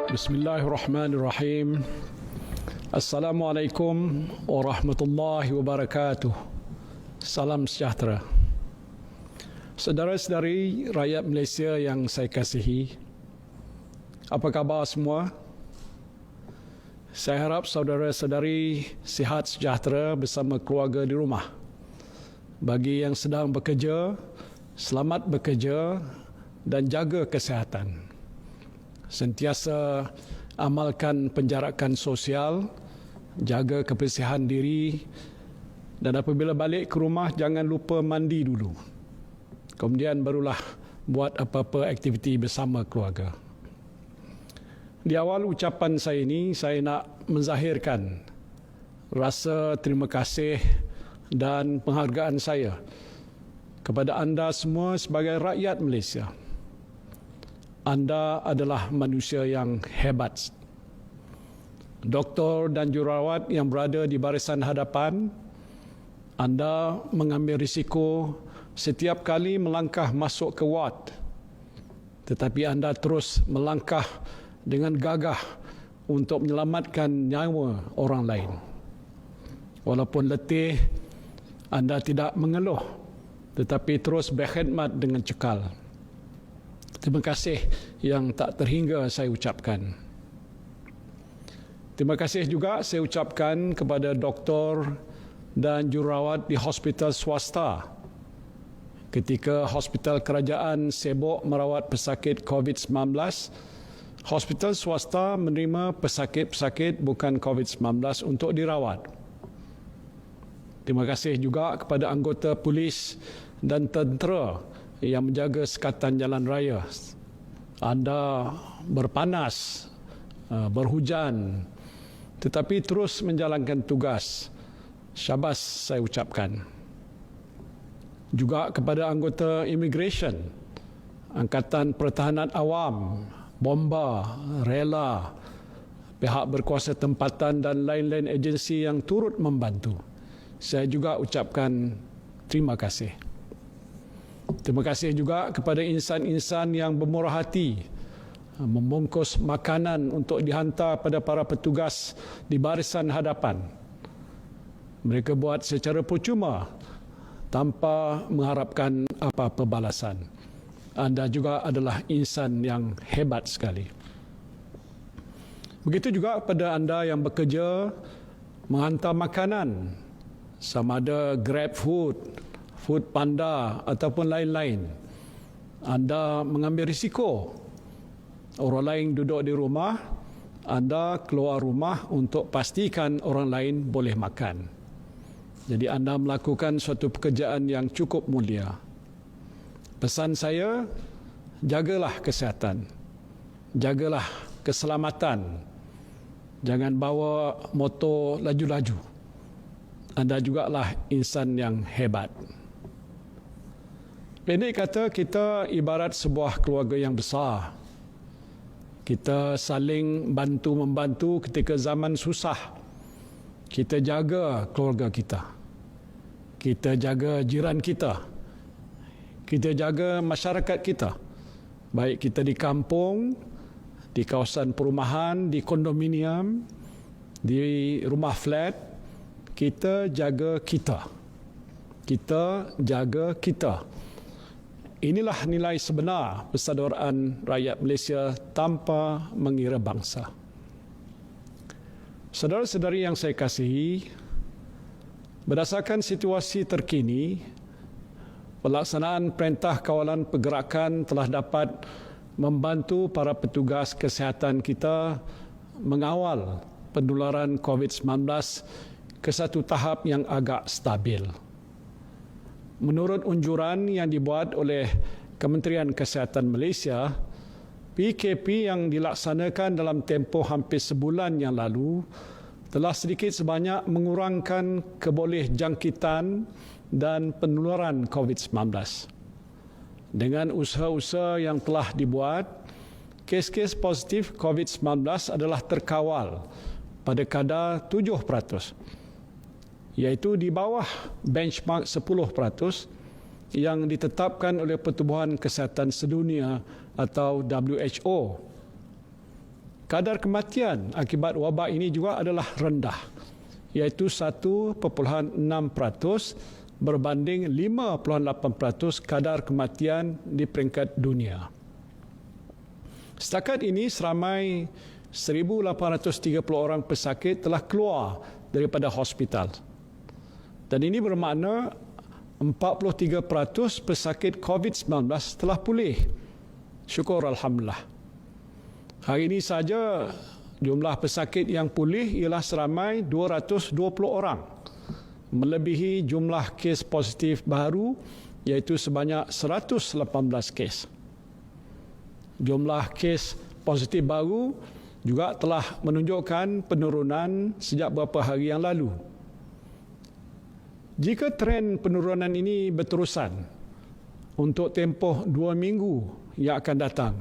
Bismillahirrahmanirrahim. Assalamualaikum warahmatullahi wabarakatuh. Salam sejahtera. Saudara-saudari rakyat Malaysia yang saya kasihi, apa khabar semua? Saya harap saudara-saudari sihat sejahtera bersama keluarga di rumah. Bagi yang sedang bekerja, selamat bekerja dan jaga kesihatan. Sentiasa amalkan penjarakan sosial, jaga kebersihan diri, dan apabila balik ke rumah jangan lupa mandi dulu. Kemudian barulah buat apa-apa aktiviti bersama keluarga. Di awal ucapan saya ini, saya nak menzahirkan rasa terima kasih dan penghargaan saya kepada anda semua sebagai rakyat Malaysia. Anda adalah manusia yang hebat. Doktor dan jururawat yang berada di barisan hadapan, anda mengambil risiko setiap kali melangkah masuk ke ward. Tetapi anda terus melangkah dengan gagah untuk menyelamatkan nyawa orang lain. Walaupun letih, anda tidak mengeluh, tetapi terus berkhidmat dengan cekal. Terima kasih yang tak terhingga saya ucapkan. Terima kasih juga saya ucapkan kepada doktor dan jururawat di hospital swasta. Ketika hospital kerajaan sibuk merawat pesakit COVID-19, hospital swasta menerima pesakit-pesakit bukan COVID-19 untuk dirawat. Terima kasih juga kepada anggota polis dan tentera yang menjaga sekatan jalan raya. Anda berpanas, berhujan, tetapi terus menjalankan tugas. Syabas saya ucapkan. Juga kepada anggota immigration, Angkatan Pertahanan Awam, Bomba, Rela, pihak berkuasa tempatan dan lain-lain agensi yang turut membantu. Saya juga ucapkan terima kasih. Terima kasih juga kepada insan-insan yang bermurah hati membungkus makanan untuk dihantar pada para petugas di barisan hadapan. Mereka buat secara percuma tanpa mengharapkan apa-apa balasan. Anda juga adalah insan yang hebat sekali. Begitu juga kepada anda yang bekerja menghantar makanan, sama ada Grab Food, Food Panda ataupun lain-lain. Anda mengambil risiko. Orang lain duduk di rumah, anda keluar rumah untuk pastikan orang lain boleh makan. Jadi anda melakukan suatu pekerjaan yang cukup mulia. Pesan saya, jagalah kesihatan. Jagalah keselamatan. Jangan bawa motor laju-laju. Anda jugalah insan yang hebat. Pendek kata, kita ibarat sebuah keluarga yang besar. Kita saling bantu-membantu ketika zaman susah. Kita jaga keluarga kita. Kita jaga jiran kita. Kita jaga masyarakat kita. Baik kita di kampung, di kawasan perumahan, di kondominium, di rumah flat, kita jaga kita. Kita jaga kita. Inilah nilai sebenar persaudaraan rakyat Malaysia tanpa mengira bangsa. Saudara-saudari yang saya kasihi, berdasarkan situasi terkini, pelaksanaan Perintah Kawalan Pergerakan telah dapat membantu para petugas kesihatan kita mengawal penularan COVID-19 ke satu tahap yang agak stabil. Menurut unjuran yang dibuat oleh Kementerian Kesihatan Malaysia, PKP yang dilaksanakan dalam tempoh hampir sebulan yang lalu telah sedikit sebanyak mengurangkan kebolehjangkitan dan penularan COVID-19. Dengan usaha-usaha yang telah dibuat, kes-kes positif COVID-19 adalah terkawal pada kadar 7%. Iaitu di bawah benchmark 10% yang ditetapkan oleh Pertubuhan Kesihatan Sedunia atau WHO. kadar kematian akibat wabak ini juga adalah rendah, iaitu 1.6% berbanding 5.8% kadar kematian di peringkat dunia. Setakat ini seramai 1,830 orang pesakit telah keluar daripada hospital. Dan ini bermakna 43% pesakit COVID-19 telah pulih. Syukur Alhamdulillah. Hari ini saja jumlah pesakit yang pulih ialah seramai 220 orang, melebihi jumlah kes positif baru iaitu sebanyak 118 kes. Jumlah kes positif baru juga telah menunjukkan penurunan sejak beberapa hari yang lalu. Jika tren penurunan ini berterusan untuk tempoh 2 minggu yang akan datang,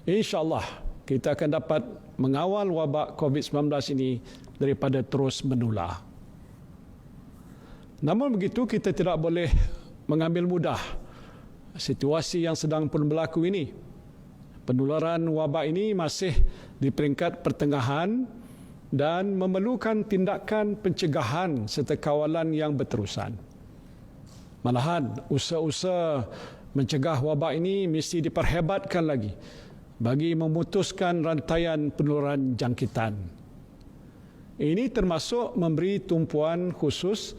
insya-Allah kita akan dapat mengawal wabak COVID-19 ini daripada terus menular. Namun begitu, kita tidak boleh mengambil mudah situasi yang sedang pun berlaku ini. Penularan wabak ini masih di peringkat pertengahan dan memerlukan tindakan pencegahan serta kawalan yang berterusan. Malahan, usaha-usaha mencegah wabak ini mesti diperhebatkan lagi bagi memutuskan rantaian penularan jangkitan. Ini termasuk memberi tumpuan khusus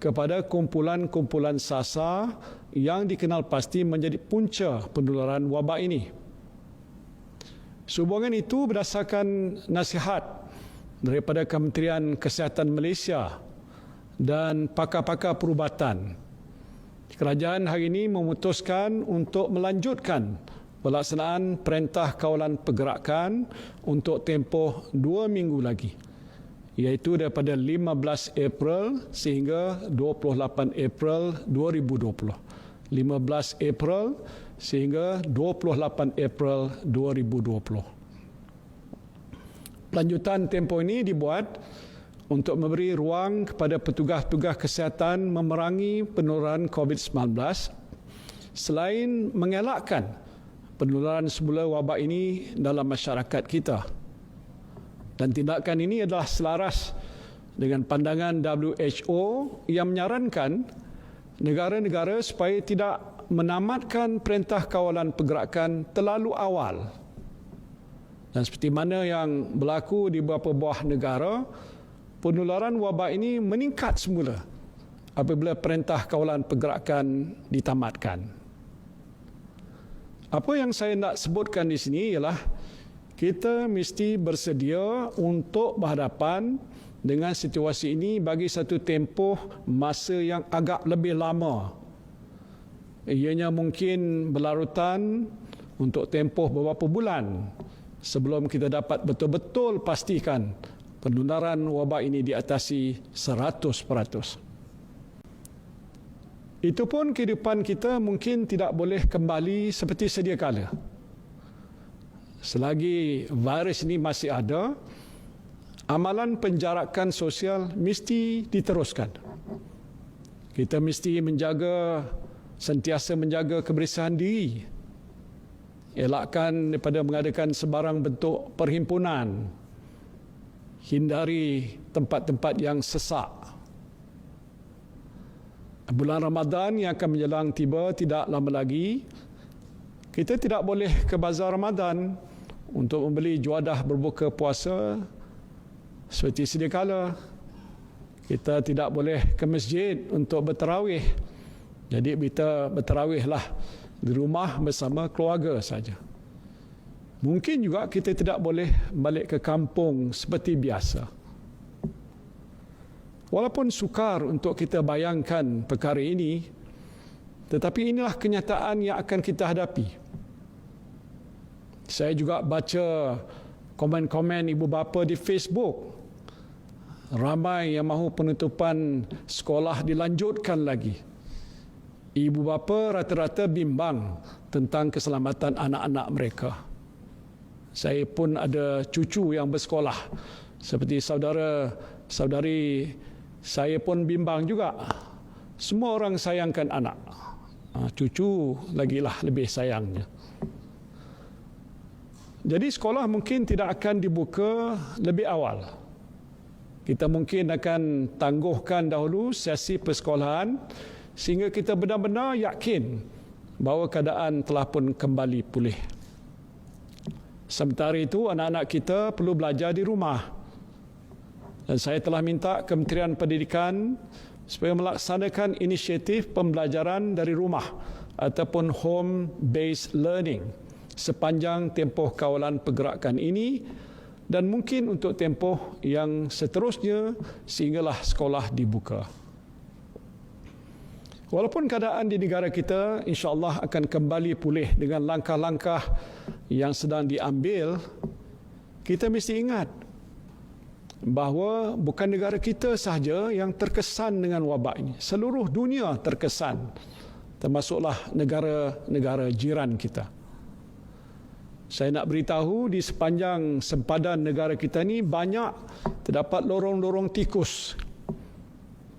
kepada kumpulan-kumpulan sasar yang dikenal pasti menjadi punca penularan wabak ini. Sehubungan itu, berdasarkan nasihat daripada Kementerian Kesihatan Malaysia dan pakar-pakar perubatan, kerajaan hari ini memutuskan untuk melanjutkan pelaksanaan Perintah Kawalan Pergerakan untuk tempoh 2 minggu lagi, iaitu daripada 15 April sehingga 28 April 2020. 15 April sehingga 28 April 2020. Lanjutan tempoh ini dibuat untuk memberi ruang kepada petugas-petugas kesihatan memerangi penularan COVID-19 selain mengelakkan penularan semula wabak ini dalam masyarakat kita. Dan tindakan ini adalah selaras dengan pandangan WHO yang menyarankan negara-negara supaya tidak menamatkan Perintah Kawalan Pergerakan terlalu awal. Dan seperti mana yang berlaku di beberapa buah negara, penularan wabak ini meningkat semula apabila Perintah Kawalan Pergerakan ditamatkan. Apa yang saya nak sebutkan di sini ialah kita mesti bersedia untuk berhadapan dengan situasi ini bagi satu tempoh masa yang agak lebih lama. Ianya mungkin berlarutan untuk tempoh beberapa bulan sebelum kita dapat betul-betul pastikan penularan wabak ini diatasi 100%. Itu pun kehidupan kita mungkin tidak boleh kembali seperti sedia kala. Selagi virus ini masih ada, amalan penjarakan sosial mesti diteruskan. Kita mesti sentiasa menjaga kebersihan diri. Elakkan daripada mengadakan sebarang bentuk perhimpunan. Hindari tempat-tempat yang sesak. Bulan Ramadan yang akan menjelang tiba tidak lama lagi. Kita tidak boleh ke bazar Ramadan untuk membeli juadah berbuka puasa seperti sedia kala. Kita tidak boleh ke masjid untuk bertarawih. Jadi kita bertarawihlah di rumah bersama keluarga saja. Mungkin juga kita tidak boleh balik ke kampung seperti biasa. Walaupun sukar untuk kita bayangkan perkara ini, tetapi inilah kenyataan yang akan kita hadapi. Saya juga baca komen-komen ibu bapa di Facebook. Ramai yang mahu penutupan sekolah dilanjutkan lagi. Ibu bapa rata-rata bimbang tentang keselamatan anak-anak mereka. Saya pun ada cucu yang bersekolah. Seperti saudari saya pun bimbang juga. Semua orang sayangkan anak. Cucu lagilah lebih sayangnya. Jadi sekolah mungkin tidak akan dibuka lebih awal. Kita mungkin akan tangguhkan dahulu sesi persekolahan sehingga kita benar-benar yakin bahawa keadaan telah pun kembali pulih. Sementara itu, anak-anak kita perlu belajar di rumah. Dan saya telah minta Kementerian Pendidikan supaya melaksanakan inisiatif pembelajaran dari rumah ataupun home-based learning sepanjang tempoh kawalan pergerakan ini dan mungkin untuk tempoh yang seterusnya sehinggalah sekolah dibuka. Walaupun keadaan di negara kita insya-Allah akan kembali pulih dengan langkah-langkah yang sedang diambil, kita mesti ingat bahawa bukan negara kita sahaja yang terkesan dengan wabak ini. Seluruh dunia terkesan, termasuklah negara-negara jiran kita. Saya nak beritahu di sepanjang sempadan negara kita ni banyak terdapat lorong-lorong tikus.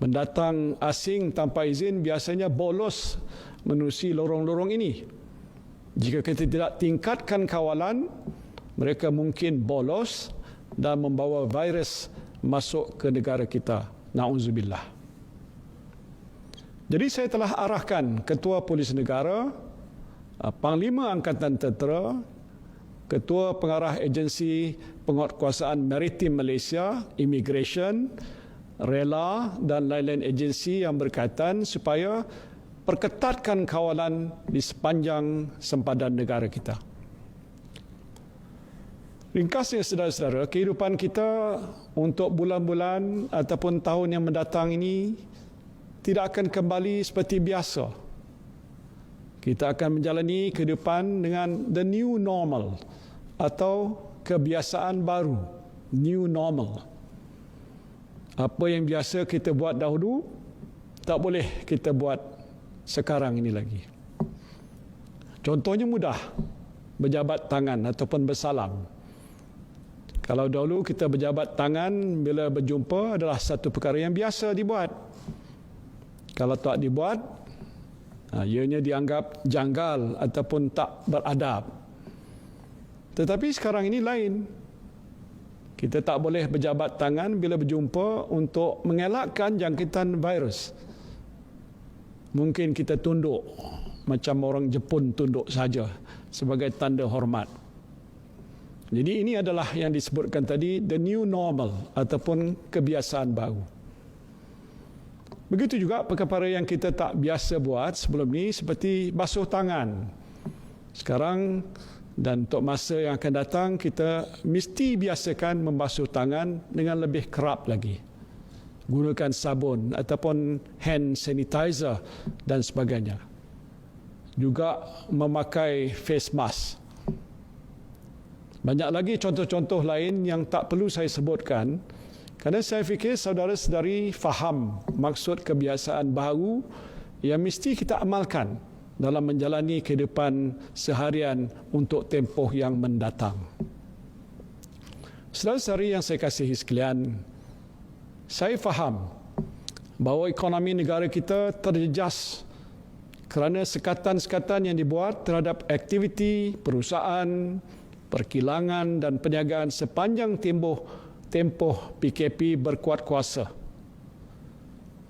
Pendatang asing tanpa izin biasanya bolos menerusi lorong-lorong ini. Jika kita tidak tingkatkan kawalan, mereka mungkin bolos dan membawa virus masuk ke negara kita. Na'udzubillah. Jadi saya telah arahkan Ketua Polis Negara, Panglima Angkatan Tentera, Ketua Pengarah Agensi Penguatkuasaan Maritim Malaysia, Immigration, Rela dan lain-lain agensi yang berkaitan supaya perketatkan kawalan di sepanjang sempadan negara kita. Ringkasnya saudara-saudara, kehidupan kita untuk bulan-bulan ataupun tahun yang mendatang ini tidak akan kembali seperti biasa. Kita akan menjalani kehidupan dengan the new normal atau kebiasaan baru, new normal. Apa yang biasa kita buat dahulu, tak boleh kita buat sekarang ini lagi. Contohnya mudah, berjabat tangan ataupun bersalam. Kalau dahulu kita berjabat tangan bila berjumpa adalah satu perkara yang biasa dibuat. Kalau tak dibuat, ianya dianggap janggal ataupun tak beradab. Tetapi sekarang ini lain. Kita tak boleh berjabat tangan bila berjumpa untuk mengelakkan jangkitan virus. Mungkin kita tunduk macam orang Jepun tunduk saja sebagai tanda hormat. Jadi ini adalah yang disebutkan tadi the new normal ataupun kebiasaan baru. Begitu juga perkara yang kita tak biasa buat sebelum ini seperti basuh tangan. Sekarang dan untuk masa yang akan datang kita mesti biasakan membasuh tangan dengan lebih kerap lagi. Gunakan sabun ataupun hand sanitizer dan sebagainya. Juga memakai face mask. Banyak lagi contoh-contoh lain yang tak perlu saya sebutkan kerana saya fikir saudara-saudari faham maksud kebiasaan baru yang mesti kita amalkan dalam menjalani kehidupan seharian untuk tempoh yang mendatang. Saudara-saudari yang saya kasihi sekalian, saya faham bahawa ekonomi negara kita terjejas kerana sekatan-sekatan yang dibuat terhadap aktiviti perusahaan, perkilangan dan perniagaan sepanjang tempoh PKP berkuat kuasa.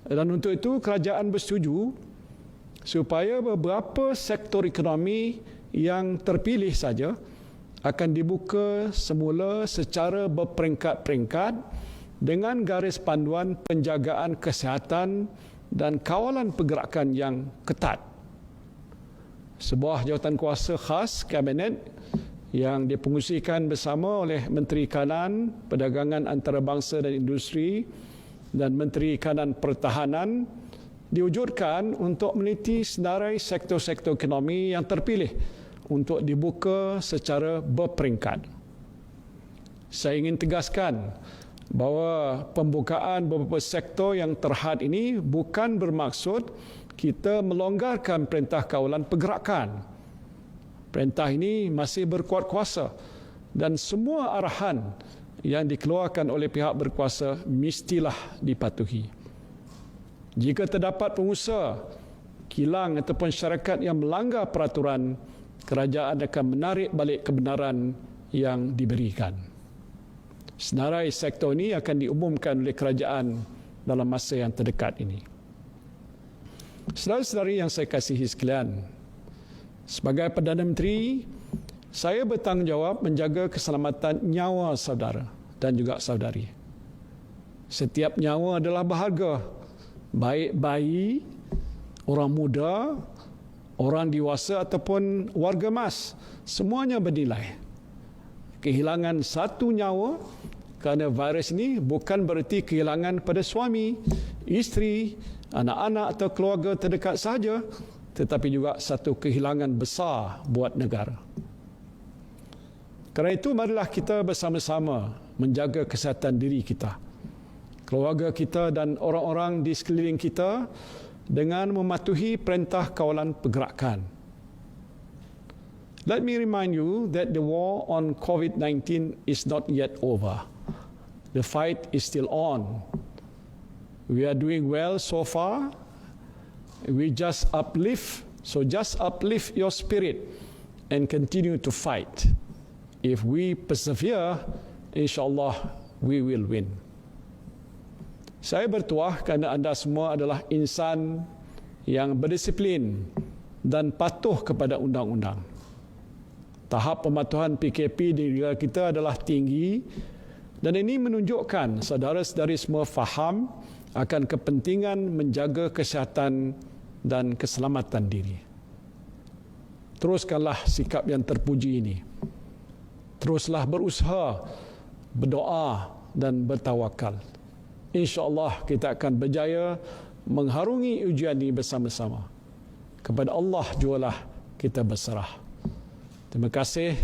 Dan untuk itu kerajaan bersetuju supaya beberapa sektor ekonomi yang terpilih saja akan dibuka semula secara berperingkat-peringkat dengan garis panduan penjagaan kesihatan dan kawalan pergerakan yang ketat. Sebuah jawatankuasa khas Kabinet yang dipengerusikan bersama oleh Menteri Kanan, Perdagangan Antarabangsa dan Industri dan Menteri Kanan Pertahanan diwujudkan untuk meneliti senarai sektor-sektor ekonomi yang terpilih untuk dibuka secara berperingkat. Saya ingin tegaskan bahawa pembukaan beberapa sektor yang terhad ini bukan bermaksud kita melonggarkan perintah kawalan pergerakan. Perintah ini masih berkuat kuasa dan semua arahan yang dikeluarkan oleh pihak berkuasa mestilah dipatuhi. Jika terdapat pengusaha, kilang ataupun syarikat yang melanggar peraturan, kerajaan akan menarik balik kebenaran yang diberikan. Senarai sektor ini akan diumumkan oleh kerajaan dalam masa yang terdekat ini. Saudara-saudari yang saya kasihi sekalian, sebagai Perdana Menteri, saya bertanggungjawab menjaga keselamatan nyawa saudara dan juga saudari. Setiap nyawa adalah berharga, baik bayi, orang muda, orang dewasa ataupun warga emas, semuanya bernilai. Kehilangan satu nyawa kerana virus ini bukan bererti kehilangan pada suami, isteri, anak-anak atau keluarga terdekat sahaja, tetapi juga satu kehilangan besar buat negara. Kerana itu, marilah kita bersama-sama menjaga kesihatan diri kita, keluarga kita dan orang-orang di sekeliling kita dengan mematuhi perintah kawalan pergerakan. Let me remind you that the war on COVID-19 is not yet over. The fight is still on. We are doing well so far. We just uplift your spirit and continue to fight. If we persevere, insyaAllah we will win. Saya bertuah kerana anda semua adalah insan yang berdisiplin dan patuh kepada undang-undang. Tahap pematuhan PKP di negara kita adalah tinggi dan ini menunjukkan saudara-saudari semua faham akan kepentingan menjaga kesihatan dan keselamatan diri. Teruskanlah sikap yang terpuji ini. Teruslah berusaha, berdoa dan bertawakal. InsyaAllah kita akan berjaya mengharungi ujian ini bersama-sama. Kepada Allah jualah kita berserah. Terima kasih.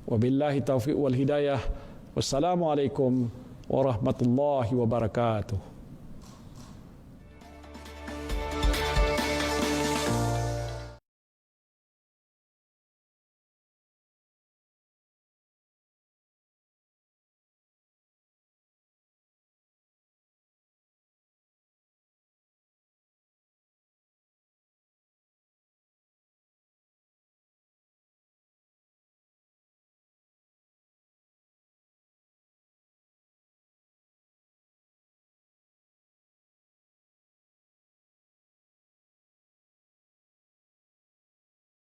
Wabillahi taufiq wal hidayah. Wassalamualaikum warahmatullahi wabarakatuh.